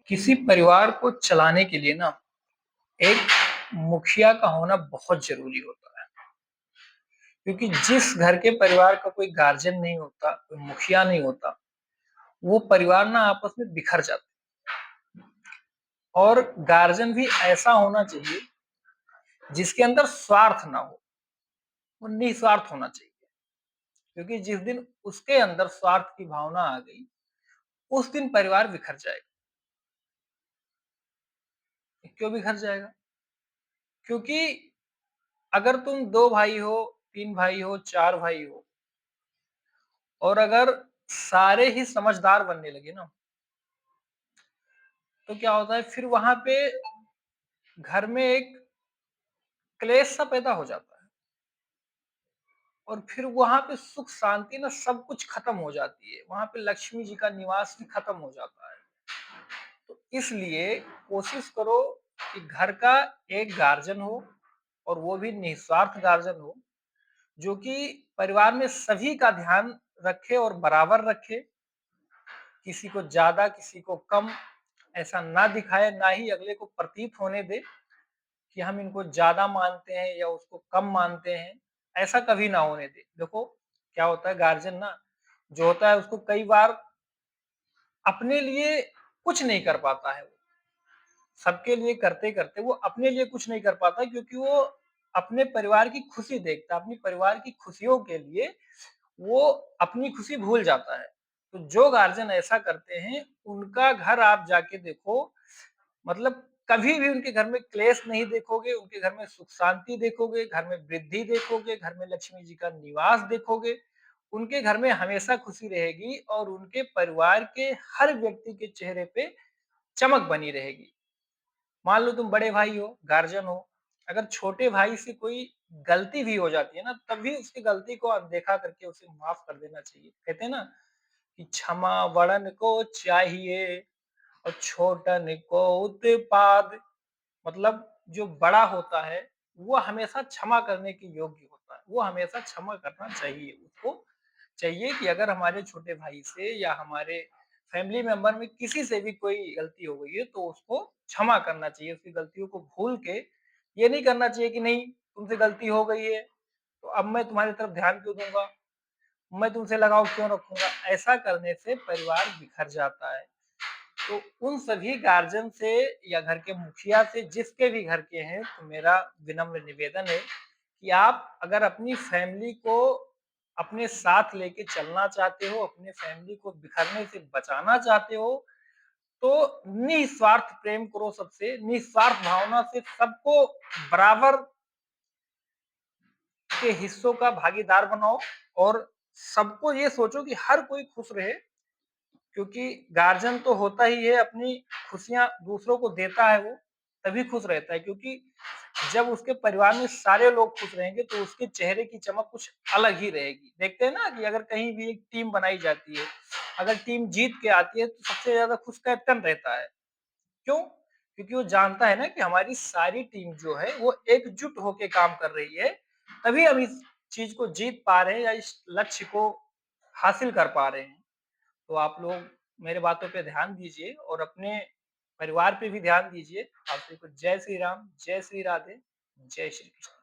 किसी परिवार को चलाने के लिए ना एक मुखिया का होना बहुत ज़रूरी होता है। क्योंकि जिस घर के परिवार का कोई गार्जियन नहीं होता, कोई मुखिया नहीं होता, वो परिवार ना आपस में बिखर जाता है। और गार्जियन भी ऐसा होना चाहिए जिसके अंदर स्वार्थ ना हो, वो निस्वार्थ होना चाहिए। क्योंकि जिस दिन उसके अंदर स्वार्थ की भावना आ गई, उस दिन परिवार बिखर जाएगा। क्यों बिखर जाएगा? क्योंकि अगर तुम 2 भाई हो, 3 भाई हो, 4 भाई हो और अगर सारे ही समझदार बनने लगे ना, तो क्या होता है फिर वहाँ पे घर में एक क्लेश सा पैदा हो जाता है और फिर वहाँ पे सुख शांति ना सब कुछ खत्म हो जाती है। वहाँ पे लक्ष्मी जी का निवास भी खत्म हो जाता है। तो इसलिए कोशिश करो कि घर का एक गार्जियन हो और वो भी निस्वार्थ गार्जियन हो, जो कि परिवार में सभी का ध्यान रखे और बराबर रखे। किसी को ज़्यादा, किसी को कम ऐसा ना दिखाए, ना ही अगले को प्रतीत होने दे कि हम इनको ज़्यादा मानते हैं या उसको कम मानते हैं, ऐसा कभी ना होने दें। देखो, क्या होता है गार्जियन ना जो होता है उसको कई बार अपने लिए कुछ नहीं कर पाता है वो। सबके लिए करते-करते वो अपने लिए कुछ नहीं कर पाता क्योंकि वो अपने परिवार की खुशी देखता है, अपनी परिवार की खुशियों के लिए वो अपनी खुशी भूल जाता है। तो जो गार्जियन ऐसा करते हैं, उनका घर आप जाके देखो, मतलब कभी भी उनके घर में क्लेश नहीं देखोगे, उनके घर में सुख शांति देखोगे, घर में वृद्धि देखोगे, घर में लक्ष्मी जी का निवास देखोगे। उनके घर में हमेशा खुशी रहेगी और उनके परिवार के हर व्यक्ति के चेहरे पे चमक बनी रहेगी। मान लो तुम बड़े भाई हो, गार्जियन हो, अगर छोटे भाई से कोई गलती भी हो जाती है ना, तब भी उसकी गलती को अनदेखा करके उसे माफ कर देना चाहिए। कहते हैं ना कि क्षमा बड़न को चाहिए और छोटन को उत्पाद। मतलब जो बड़ा होता है, वो हमेशा क्षमा करने के योग्य होता है। वो हमेशा क्षमा करना चाहिए। उसको चाहिए कि अगर हमारे छोटे भाई से या हमारे फैमिली मेंबर में किसी से भी कोई गलती हो गई है, तो उसको क्षमा करना चाहिए। उसकी गलतियों को भूल के ये नहीं करना चाहिए कि नहीं, तुमसे गलती हो गई है, तो अब मैं तुम्हारी तरफ ध्यान क्यों दूँगा? मैं तुमसे लगाव क्यों रखूँगा? ऐसा करने से परिवार बिखर जाता है। तो उन सभी गार्जियन से या घर के मुखिया से जिसके भी घर के हैं, तो मेरा विनम्र निवेदन है कि आप अगर अपनी फैमिली को अपने साथ लेके चलना चाहते हो, अपने फैमिली को बिखरने से बचाना चाहते हो, तो निस्वार्थ प्रेम करो सबसे, निस्वार्थ भावना से सबको बराबर के हिस्सों का भागीदार बनाओ और सबको ये सोचो कि हर कोई खुश रहे। क्योंकि गार्जियन तो होता ही है, अपनी खुशियाँ दूसरों को देता है वो, तभी खुश रहता है क्योंकि जब उसके परिवार में सारे लोग खुश रहेंगे तो उसके चेहरे की चमक कुछ अलग ही रहेगी। देखते हैं ना कि अगर कहीं भी एक टीम बनाई जाती है, अगर टीम जीत के आती है तो सबसे ज़्यादा खुश कैप्टन रहता है। क्यों? क्योंकि वो जानता है ना कि हमारी सारी टीम जो है वो एकजुट होके काम कर रही है, तभी हम इस चीज़ को जीत पा रहे हैं या इस लक्ष्य को हासिल कर पा रहे हैं। तो आप लोग मेरे बातों पे ध्यान दीजिए और अपने परिवार पे भी ध्यान दीजिए। आप सभी को जय श्री राम, जय श्री राधे, जय श्री कृष्ण।